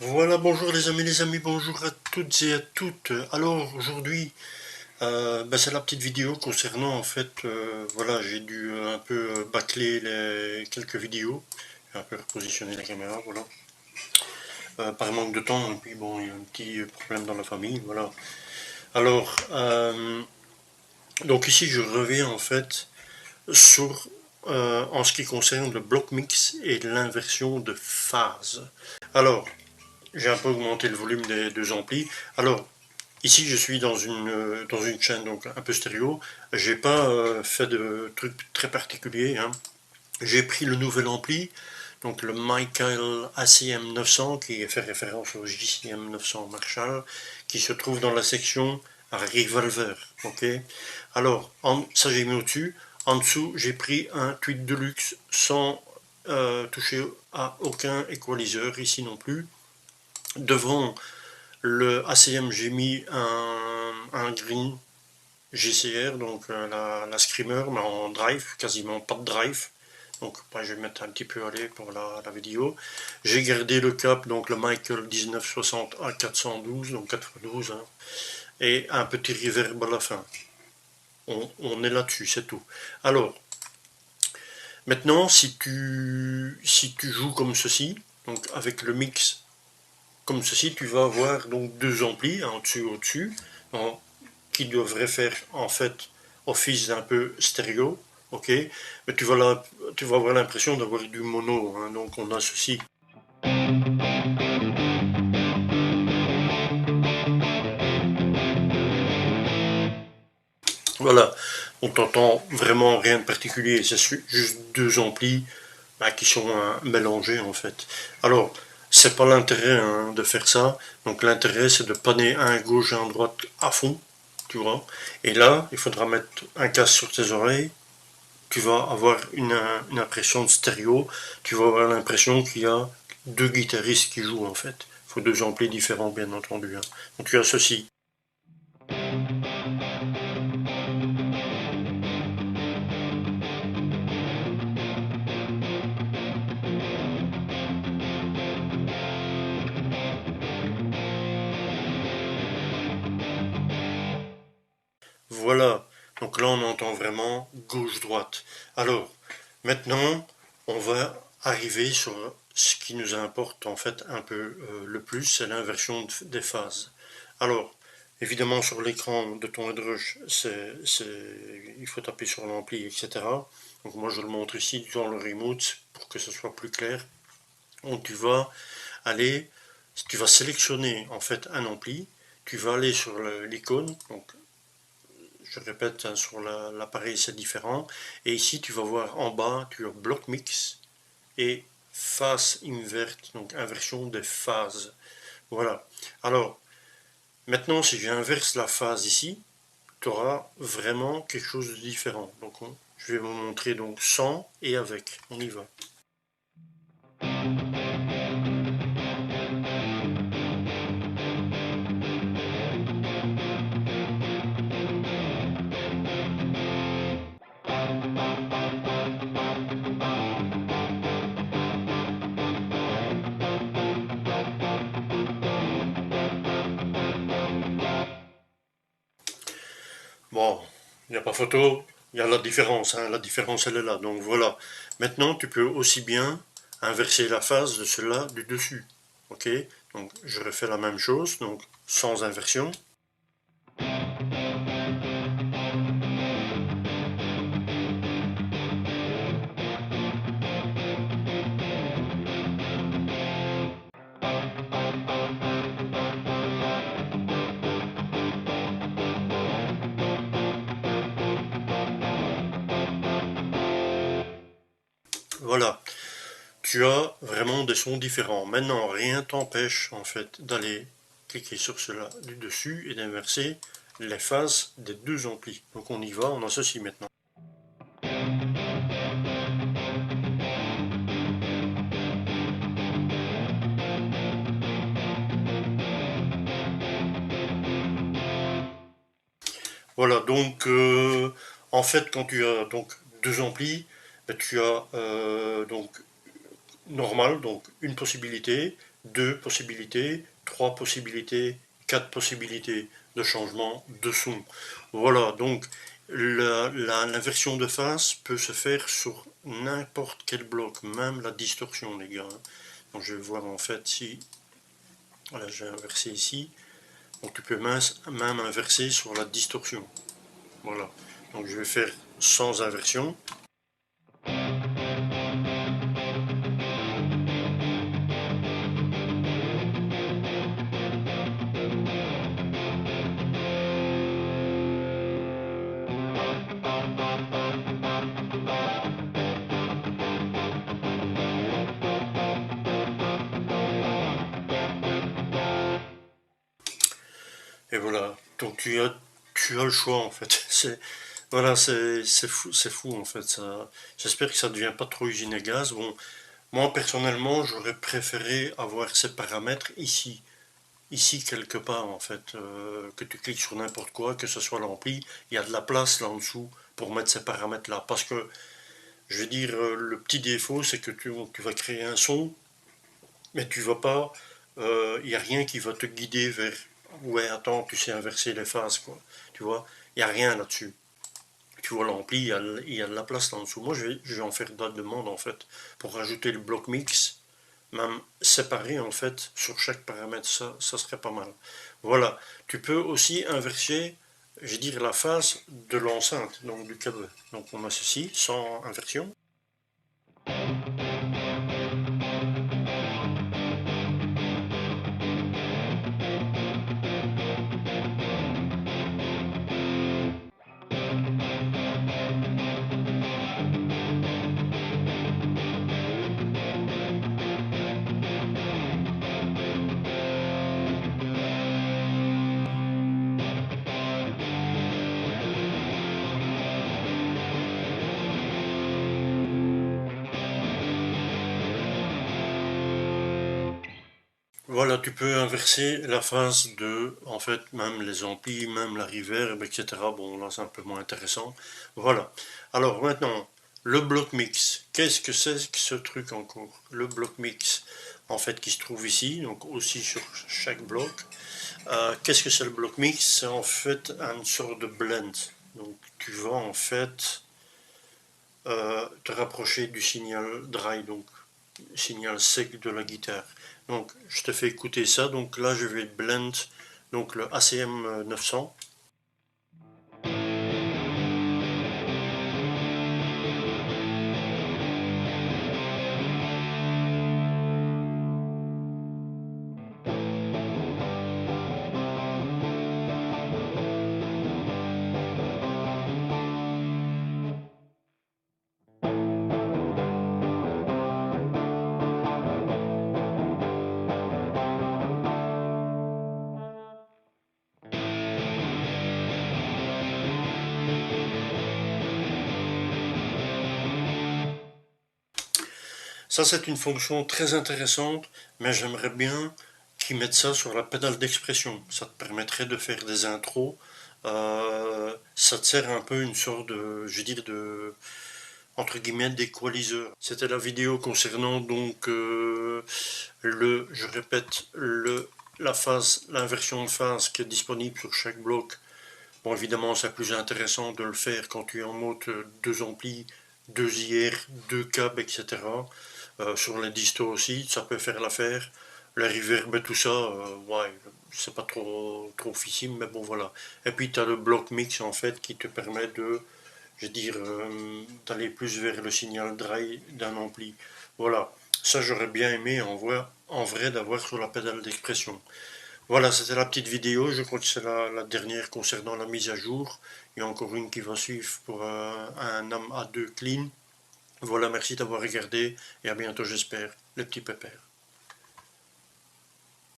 Voilà, bonjour les amis, bonjour à toutes et à toutes. Alors aujourd'hui, c'est la petite vidéo concernant en fait, voilà, j'ai dû un peu bâcler les quelques vidéos, j'ai un peu repositionné la caméra, voilà, par manque de temps, et puis bon, il y a un petit problème dans la famille, voilà. Alors, donc ici je reviens en fait sur, en ce qui concerne le bloc mix et l'inversion de phase. Alors, j'ai un peu augmenté le volume des deux amplis. Alors, ici, je suis dans une chaîne donc un peu stéréo. J'ai pas fait de truc très particulier, hein. J'ai pris le nouvel ampli, donc le Michael ACM 900, qui fait référence au JCM 900 Marshall, qui se trouve dans la section Revolver. Ok. Alors, ça j'ai mis au-dessus. En dessous, j'ai pris un Tweed Deluxe sans toucher à aucun equalizer, ici non plus. Devant le ACM, j'ai mis un green GCR, donc la Screamer, mais en drive, quasiment pas de drive. Donc je vais mettre un petit peu aller pour la vidéo. J'ai gardé le cap, donc le Michael 1960 à 412, donc 4x12, hein, et un petit reverb à la fin. On est là-dessus, c'est tout. Alors, maintenant, si tu joues comme ceci, donc avec le mix comme ceci, tu vas avoir donc deux amplis, un au-dessus, qui devraient faire en fait office d'un peu stéréo, ok, mais tu vas avoir l'impression d'avoir du mono, hein, donc on a ceci. Voilà, on t'entend vraiment rien de particulier, c'est juste deux amplis qui sont mélangés en fait. Alors, c'est pas l'intérêt hein, de faire ça, donc l'intérêt c'est de panner un à gauche et un à droite à fond, tu vois, et là, il faudra mettre un casque sur tes oreilles, tu vas avoir une impression de stéréo, tu vas avoir l'impression qu'il y a deux guitaristes qui jouent en fait. Il faut deux amplis différents bien entendu. Hein. Donc tu as ceci. Voilà, donc là on entend vraiment gauche-droite. Alors, maintenant, on va arriver sur ce qui nous importe en fait un peu le plus, c'est l'inversion des phases. Alors, évidemment sur l'écran de ton headrush, il faut taper sur l'ampli, etc. Donc moi je le montre ici dans le remote pour que ce soit plus clair. Donc tu vas aller, tu vas sélectionner en fait un ampli, tu vas aller sur l'icône, donc je répète, hein, sur l'appareil c'est différent. Et ici, tu vas voir en bas, tu as bloc mix et phase inverte, donc inversion des phases. Voilà. Alors, maintenant, si j'inverse la phase ici, tu auras vraiment quelque chose de différent. Donc, je vais vous montrer donc sans et avec. On y va. Bon, il n'y a pas photo, il y a la différence, hein, la différence elle est là. Donc voilà. Maintenant, tu peux aussi bien inverser la phase de cela du dessus. Ok. Donc je refais la même chose, donc sans inversion. Voilà. Tu as vraiment des sons différents. Maintenant, rien t'empêche en fait d'aller cliquer sur cela du dessus et d'inverser les phases des deux amplis. Donc on y va, on associe maintenant. Voilà, donc en fait quand tu as donc deux amplis, tu as donc normal, donc une possibilité, 2 possibilités, 3 possibilités, 4 possibilités de changement de son. Voilà, donc l'inversion de phase peut se faire sur n'importe quel bloc, même la distorsion, les gars. Donc je vais voir en fait si... Voilà, j'ai inversé ici. Donc tu peux même inverser sur la distorsion. Voilà, donc je vais faire sans inversion. Et voilà, donc tu as le choix en fait. Voilà, c'est fou en fait. J'espère que ça ne devient pas trop usine à gaz. Bon, moi personnellement, j'aurais préféré avoir ces paramètres ici quelque part en fait. Que tu cliques sur n'importe quoi, que ce soit l'ampli, il y a de la place là en dessous pour mettre ces paramètres là. Parce que, je veux dire, le petit défaut, c'est que tu vas créer un son, mais tu vas pas, il n'y a rien qui va te guider vers, ouais, attends, tu sais inverser les phases, quoi. Tu vois, il n'y a rien là-dessus. Tu vois, l'ampli, il y a de la place là en dessous. Moi, je vais en faire d'autres demandes, en fait, pour rajouter le bloc mix, même séparé, en fait, sur chaque paramètre, ça serait pas mal. Voilà, tu peux aussi inverser, je veux dire, la phase de l'enceinte, donc du câble. Donc, on a ceci, sans inversion. Voilà, tu peux inverser la phase de, en fait, même les amplis, même la reverb, etc. Bon, là, c'est un peu moins intéressant. Voilà. Alors, maintenant, le bloc mix. Qu'est-ce que c'est que ce truc encore? Le bloc mix, en fait, qui se trouve ici, donc aussi sur chaque bloc. Qu'est-ce que c'est le bloc mix? C'est en fait une sorte de blend. Donc, tu vas, en fait, te rapprocher du signal dry, donc signal sec de la guitare. Donc je te fais écouter ça. Donc là je vais blend donc le ACM 900. Ça c'est une fonction très intéressante, mais j'aimerais bien qu'ils mettent ça sur la pédale d'expression. Ça te permettrait de faire des intros. Ça te sert un peu une sorte de, je veux dire, de entre guillemets d'équaliseur. C'était la vidéo concernant donc je répète, la phase, l'inversion de phase qui est disponible sur chaque bloc. Bon, évidemment, c'est plus intéressant de le faire quand tu es en mode 2 amplis, 2 IR, 2 câbles, etc. Sur les distos aussi, ça peut faire l'affaire. La reverb et tout ça, ouais, c'est pas trop difficile, mais bon, voilà. Et puis, tu as le bloc mix, en fait, qui te permet de, je veux dire, d'aller plus vers le signal dry d'un ampli. Voilà. Ça, j'aurais bien aimé en vrai d'avoir sur la pédale d'expression. Voilà, c'était la petite vidéo. Je crois que c'est la dernière concernant la mise à jour. Il y a encore une qui va suivre pour un AM A2 clean. Voilà, merci d'avoir regardé et à bientôt, j'espère, les petits pépères.